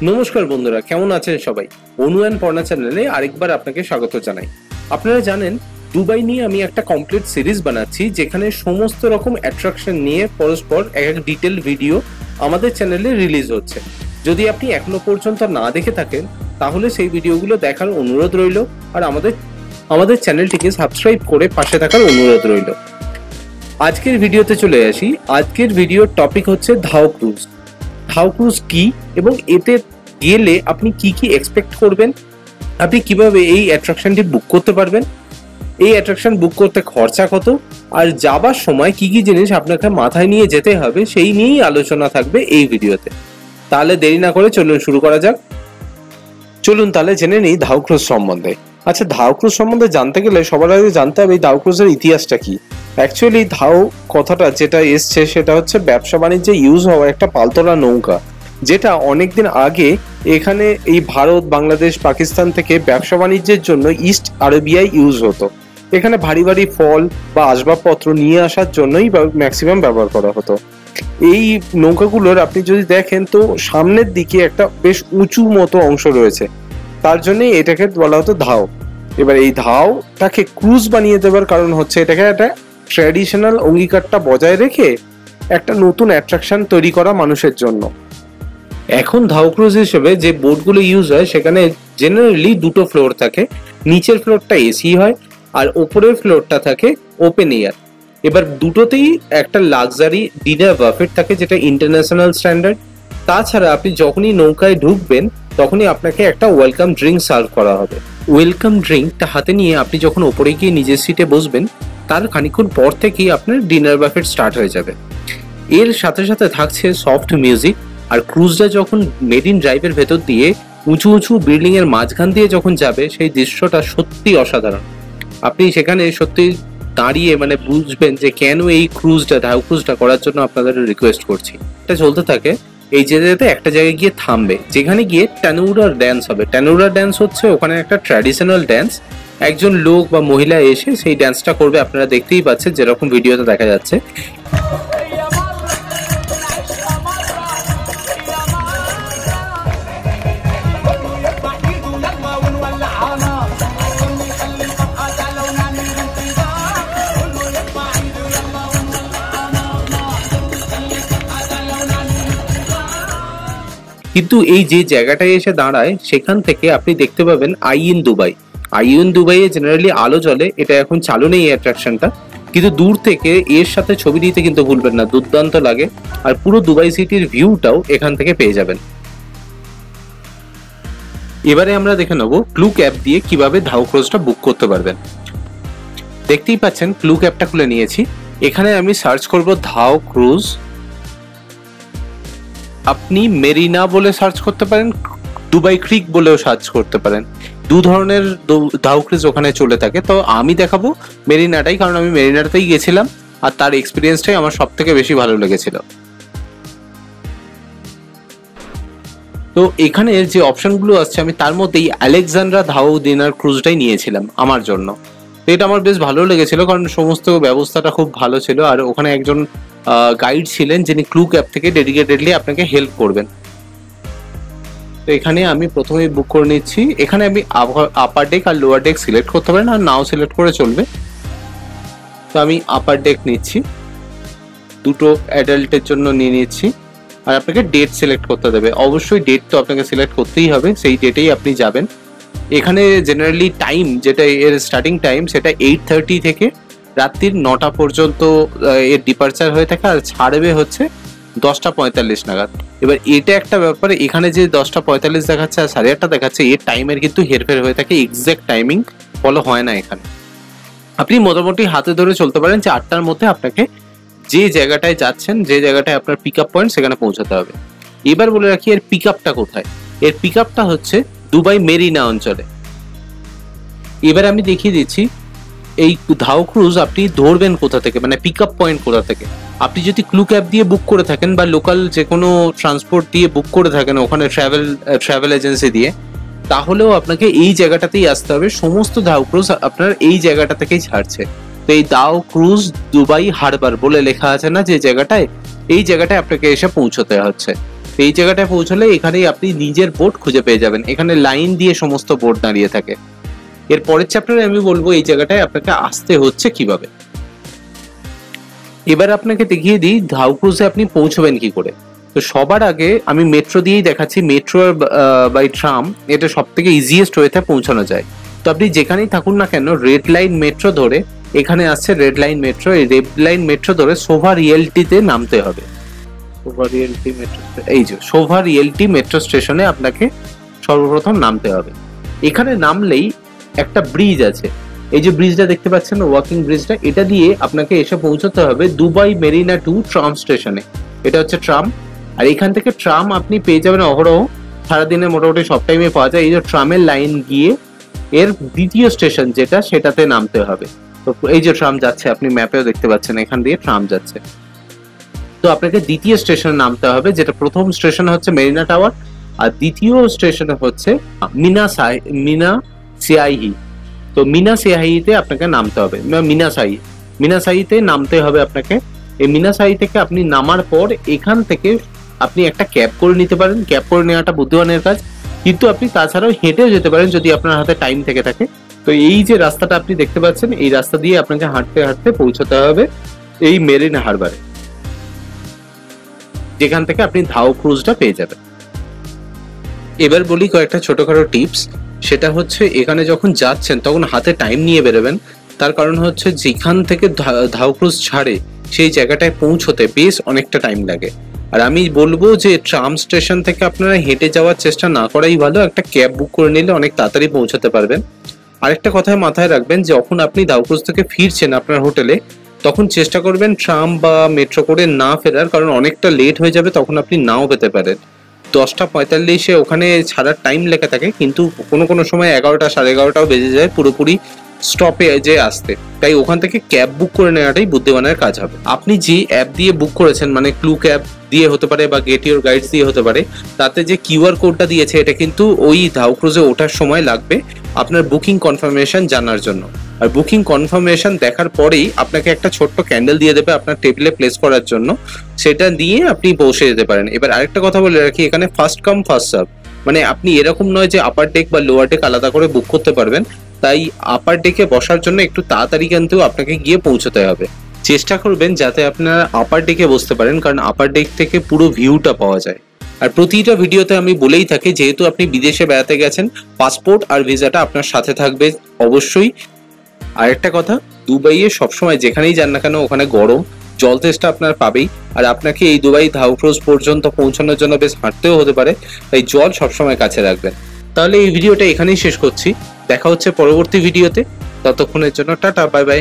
নমস্কার বন্ধুরা, কেমন আছেন সবাই? অনুয়ান পর্ণা চ্যানেলে আরেকবার আপনাকে স্বাগত জানাই। আপনারা জানেন দুবাই নিয়ে আমি একটা কমপ্লিট সিরিজ বানাচ্ছি, যেখানে সমস্ত রকম অ্যাট্রাকশন নিয়ে পরস্পর এক ডিটেল ভিডিও আমাদের চ্যানেলে রিলিজ হচ্ছে। যদি আপনি এখনো পর্যন্ত না দেখে থাকেন তাহলে সেই ভিডিওগুলো দেখার অনুরোধ রইল, আর আমাদের চ্যানেলটিকে সাবস্ক্রাইব করে পাশে থাকার অনুরোধ রইল। আজকের ভিডিওতে চলে আসি। আজকের ভিডিওর টপিক হচ্ছে ধাও ক্রুজ। ধাও ক্রুজ কি এবং এতে গেলে আপনি কি কি এক্সপেক্ট করবেন, আপনি কিভাবে এই অ্যাট্রাকশনটি বুক করতে পারবেন, এই অ্যাট্রাকশন বুক করতে খরচা কত, আর যাবার সময় কি কি জিনিস আপনাকে মাথায় নিয়ে যেতে হবে সেই নিয়েই আলোচনা থাকবে এই ভিডিওতে। তাহলে দেরি না করে চলুন শুরু করা যাক। চলুন তাহলে জেনে নিই ধাও ক্রুজ সম্বন্ধে। আচ্ছা, ধাও ক্রুজ সম্বন্ধে জানতে গেলে সবার আগে জানতে হবে এই ধাও ক্রুজের ইতিহাসটা কি। অ্যাকচুয়ালি ধাও কথাটা যেটা এসছে সেটা হচ্ছে ব্যবসা বাণিজ্যে ইউজ হওয়া একটা পালতোলা নৌকা, যেটা অনেকদিন আগে এখানে এই ভারত, বাংলাদেশ, পাকিস্তান থেকে ব্যবসা বাণিজ্যের জন্য ইস্ট আরবিয়ায় ইউজ হতো। এখানে ভারী ভারী ফল বা আসবাবপত্র নিয়ে আসার জন্যই ম্যাক্সিমাম ব্যবহার করা হতো। এই নৌকাগুলোর আপনি যদি দেখেন তো সামনের দিকে একটা বেশ উঁচু মতো অংশ রয়েছে, তার জন্যই এটাকে বলা হতো ধাও। এবার এই ধাওটাকে ক্রুজ বানিয়ে দেওয়ার কারণ হচ্ছে এটাকে একটা ট্র্যাডিশনাল অঙ্গীকারটা বজায় রেখে একটা নতুন অ্যাট্রাকশন তৈরি করা মানুষের জন্য। এখন ধাও ক্রুজ হিসেবে যে বোটগুলো ইউজ হয় সেখানে জেনারেলি দুটো ফ্লোর থাকে। নিচের ফ্লোরটা এসি হয় আর ওপরের ফ্লোরটা থাকে ওপেন এয়ার। এবার দুটোতেই একটা লাক্সারি ডিনার বাফেট থাকে, যেটা ইন্টারন্যাশনাল স্ট্যান্ডার্ড। তাছাড়া আপনি যখনই নৌকায় ঢুকবেন তখনই আপনাকে একটা ওয়েলকাম ড্রিঙ্ক সার্ভ করা হবে। ওয়েলকাম ড্রিঙ্কটা হাতে নিয়ে আপনি যখন ওপরে গিয়ে নিজের সিটে বসবেন তার খানিকক্ষণ পর থেকেই আপনার ডিনার বাফেট স্টার্ট হয়ে যাবে। এর সাথে সাথে থাকছে সফট মিউজিক। আর ক্রুজটা যখন মেরিন ড্রাইভের ভেতর দিয়ে উঁচু উঁচু বিল্ডিং এর মাঝখান দিয়ে যখন যাবে সেই দৃশ্যটা সত্যি অসাধারণ। আপনি সেখানে সত্যি দাঁড়িয়ে বুঝবেন যে কেন এই ধাও ক্রুজটা করার জন্য আপনাদের রিকোয়েস্ট করছি। এটা চলতে থাকে, এই যেতে একটা জায়গায় গিয়ে থামবে, যেখানে গিয়ে টানুরার ড্যান্স হবে। টানুরার ড্যান্স হচ্ছে ওখানে একটা ট্র্যাডিশনাল ড্যান্স। একজন লোক বা মহিলা এসে সেই ড্যান্সটা করবে, আপনারা দেখতেই পাচ্ছেন যেরকম ভিডিওতে দেখা যাচ্ছে। কিন্তু এই যে জায়গাটায় এসে দাঁড়ায় সেখান থেকে আপনি দেখতে পাবেন I in Dubai. I in দুবাইয়ে জেনারেলি আলো জ্বলে, এটা এখন চালু নেই এই অ্যাট্রাকশনটা, কিন্তু দূর থেকে এর সাথে ছবি দিতে কিন্তু ভুলবেন না, দুর্দান্ত লাগে। আর পুরো দুবাই সিটির ভিউটাও এখান থেকে পেয়ে যাবেন। এবারে আমরা দেখে নেব ক্লুক অ্যাপ দিয়ে কিভাবে ধাও ক্রুজটা বুক করতে পারবেন। দেখতেই পাচ্ছেন ক্লুক অ্যাপটা খুলে নিয়েছি। এখানে আমি সার্চ করব ধাও ক্রুজ। আপনি মেরিনা বলে সার্চ করতে পারেন, দুবাই ক্রিক বলেও সার্চ করতে পারেন। দু ধরনের ধাও ক্রুজ ওখানে চলে থাকে। তো আমি দেখাবো মেরিনাটাই, কারণ আমি মেরিনাটাতেই গেছিলাম আর তার এক্সপিরিয়েন্সটাই আমার সব থেকে বেশি ভালো লেগেছিল। তো এখানে যে অপশনগুলো আসছে আমি তার মধ্যেই আলেকজান্দ্রা ধাও ডিনার ক্রুজটাই নিয়েছিলাম আমার জন্য। তো এটা আমার বেশ ভালো লেগেছিল, কারণ সমস্ত ব্যবস্থাটা খুব ভালো ছিল আর ওখানে একজন গাইড ছিলেন যিনি ক্লুক অ্যাপ থেকে ডেডিকেটেডলি আপনাকে হেল্প করবেন। তো এখানে আমি প্রথমেই বুক করে নিচ্ছি। এখানে আমি আপার ডেক আর লোয়ার ডেক সিলেক্ট করতে পারেন, আর নাও সিলেক্ট করে চলবে। তো আমি আপার ডেক নিচ্ছি, দুটো অ্যাডাল্টের জন্য নিয়ে নিচ্ছি। আর আপনাকে ডেট সিলেক্ট করতে দেবে, অবশ্যই ডেট তো আপনাকে সিলেক্ট করতেই হবে, সেই ডেটেই আপনি যাবেন। এখানে জেনারেলি টাইম যেটা এর স্টার্টিং টাইম সেটা 8:30 থেকে রাত্রির 9টা পর্যন্ত এর ডিপার্চার হয়ে থাকে, আর ছাড়বে হচ্ছে 10:45 নাগাদ। এবার এটা একটা ব্যাপার, এখানে যে 10:45 দেখাচ্ছে আর 8:30 দেখাচ্ছে এর টাইমের কিন্তু হেরফের হয়ে থাকে, এক্সাক্ট টাইমিং ফলো হয় না এখানে। আপনি মোটামুটি হাতে ধরে চলতে পারেন যে 8টার মধ্যে আপনাকে যে জায়গাটায় যাচ্ছেন, যে জায়গাটায় আপনার পিক আপ পয়েন্ট সেখানে পৌঁছাতে হবে। এবার বলে রাখি এর পিক আপটা কোথায়। এর পিক আপটা হচ্ছে দুবাই মেরিনা অঞ্চলে। এবার আমি দেখিয়ে দিচ্ছি এই ধাও ক্রুজ আপনি ধরবেন কোথা থেকে, পিক আপ পয়েন্ট কোথা থেকে। আপনি যদি ক্লুক অ্যাপ দিয়ে বুক করে থাকেন বা লোকাল যে কোনো ট্রান্সপোর্ট দিয়ে বুক করে থাকেন ওখানে ট্রাভেল এজেন্সি দিয়ে, তাহলেও আপনাকে এই জায়গাটাতেই আসতে হবে। সমস্ত ধাও ক্রুজ আপনার এই জায়গাটা থেকেই ছাড়ছে। তো এই ধাও ক্রুজ দুবাই হারবার বলে লেখা আছে না যে জায়গাটায়, এই জায়গাটায় আপনাকে এসে পৌঁছতে হচ্ছে। এই জায়গাটায় পৌঁছলে এখানেই আপনি নিজের বোট খুঁজে পেয়ে যাবেন। এখানে লাইন দিয়ে সমস্ত বোট দাঁড়িয়ে থাকে। এর পরের চ্যাপ্টারে আমি বলবো এই জায়গাটায় আপনাকে আসতে হচ্ছে কিভাবে। এবার আপনাকে দেখিয়ে দিই ধাউ ক্রুজে আপনি পৌঁছবেন কি করে। তো সবার আগে আমি মেট্রো দিয়েই দেখাচ্ছি। মেট্রো বাই ট্রাম এটা সব থেকে ইজিয়েস্ট ওয়েতে পৌঁছানো যায়। তো আপনি যেখানেই থাকুন না কেন রেড লাইন মেট্রো ধরে, এখানে আসছে রেড লাইন মেট্রো, এই রেড লাইন মেট্রো ধরে সোভা রিয়েলটিতে নামতে হবে। সোভা রিয়েলটি মেট্রো, এই যে সোভা রিয়েলটি মেট্রো স্টেশনে আপনাকে সর্বপ্রথম নামতে হবে। এখানে নামলেই একটা ব্রিজ আছে, এই যে ব্রিজটা দেখতে পাচ্ছেন ওয়াকিং ব্রিজটা, এটা দিয়ে আপনাকে এসে পৌঁছতে হবে দুবাই মেরিনা 2 ট্রাম স্টেশনে। এটা হচ্ছে ট্রাম, আর এখান থেকে ট্রাম আপনি পেয়ে যাবেন অহরহ, সারাদিনে মোটামুটি সব টাইমে পাওয়া যায়। এই যে ট্রামের লাইন গিয়ে এর দ্বিতীয় স্টেশন যেটা সেটাতে নামতে হবে। তো এই যে ট্রাম যাচ্ছে, আপনি ম্যাপেও দেখতে পাচ্ছেন এখান দিয়ে ট্রাম যাচ্ছে। তো আপনাকে দ্বিতীয় স্টেশনে নামতে হবে, যেটা প্রথম স্টেশন হচ্ছে মেরিনা টাওয়ার, আর দ্বিতীয় স্টেশন হচ্ছে মিনা সিয়াহি। তো মিনা সিয়াহিতে আপনাকে নামতে হবে, মিনাসাইতে নামতে হবে আপনাকে। এই মিনাসাই থেকে আপনি নামার পর এখান থেকে আপনি একটা ক্যাব করে নিতে পারেন। ক্যাব করে নেওয়াটা বুদ্ধিমানের কাজ, কিন্তু আপনি তাছাড়াও হেঁটেও যেতে পারেন যদি আপনার হাতে টাইম থেকে থাকে। তো এই যে রাস্তাটা আপনি দেখতে পাচ্ছেন, এই রাস্তা দিয়ে আপনাকে হাঁটতে হাঁটতে পৌঁছতে হবে এই মেরিন হারবারে, যেখান থেকে আপনি ধাউ ক্রুজটা পেয়ে যাবেন। এবার বলি কয়েকটা ছোটখাটো টিপস। সেটা হচ্ছে এখানে যখন যাচ্ছেন তখন হাতে টাইম নিয়ে বেরোবেন। তার কারণ হচ্ছে যেখান থেকে ধাউ ক্রুজ ছাড়ে সেই জায়গাটায় পৌঁছতে বেশ অনেকটা টাইম লাগে। আর আমি বলবো যে ট্রাম স্টেশন থেকে আপনারা হেঁটে যাওয়ার চেষ্টা না করাই ভালো, একটা ক্যাব বুক করে নিলে অনেক তাড়াতাড়ি পৌঁছাতে পারবেন। আরেকটা কথা মাথায় রাখবেন, যখন আপনি ধাউ ক্রুজ থেকে ফিরছেন আপনার হোটেলে, তখন চেষ্টা করবেন ট্রাম বা মেট্রো করে না ফেরার, কারণ অনেকটা লেট হয়ে যাবে, তখন আপনি নাও পেতে পারেন। 10:45 ওখানে ছাড়ার টাইম লেখা থাকে, কিন্তু কোনো সময় 11টা 11:30টাও বেজে যায় পুরোপুরি স্টপে যে আসতে। তাই ওখান থেকে ক্যাব বুক করে নেওয়াটাই বুদ্ধিমানের কাজ হবে। আপনি যে অ্যাপ দিয়ে বুক করেছেন, মানে ক্লু ক্যাব দিয়ে হতে পারে বা গেট ইউর গাইডস দিয়ে হতে পারে, তাতে যে কিউআর কোডটা দিয়েছে এটা কিন্তু ওই ধাউ ক্রুজে ওঠার সময় লাগবে আপনার বুকিং কনফার্মেশন জানার জন্য। আর বুকিং কনফার্মেশন দেখার পরেই আপনাকে একটা ছোট্ট ক্যান্ডেল দিয়ে দেবে আপনার টেবিলে প্লেস করার জন্য, সেটা দিয়ে আপনি পৌঁছে যেতে পারেন। এবার আরেকটা কথা বলে রাখি, এখানে ফার্স্ট কাম ফার্স্ট সার্ভ, মানে আপনি এরকম নয় যে আপার ডেক বা লোয়ার ডেক আলাদা করে বুক করতে পারবেন। তাই আপার ডেকে বসার জন্য একটু তাড়াতাড়ি কিন্তু আপনাকে গিয়ে পৌঁছতে হবে। চেষ্টা করবেন যাতে আপনারা আপার ডেকে বসতে পারেন, কারণ আপার ডেক থেকে পুরো ভিউটা পাওয়া যায়। আর প্রতিটা ভিডিওতে আমি বলেই থাকি, যেহেতু আপনি বিদেশে বেড়াতে গেছেন, পাসপোর্ট আর ভিসাটা আপনার সাথে থাকবে অবশ্যই। আরেকটা কথা, দুবাইয়ে সবসময় যেখানেই যান না কেন ওখানে গরম, জল তেষ্টা আপনার পাবেই। আর আপনাকে এই দুবাই ধাউ ক্রুজ পর্যন্ত পৌঁছানোর জন্য বেশ হাঁটতেও হতে পারে, তাই জল সবসময় কাছে রাখবেন। তাহলে এই ভিডিওটা এখানেই শেষ করছি, দেখা হচ্ছে পরবর্তী ভিডিওতে। ততক্ষণের জন্য টাটা, বাই বাই।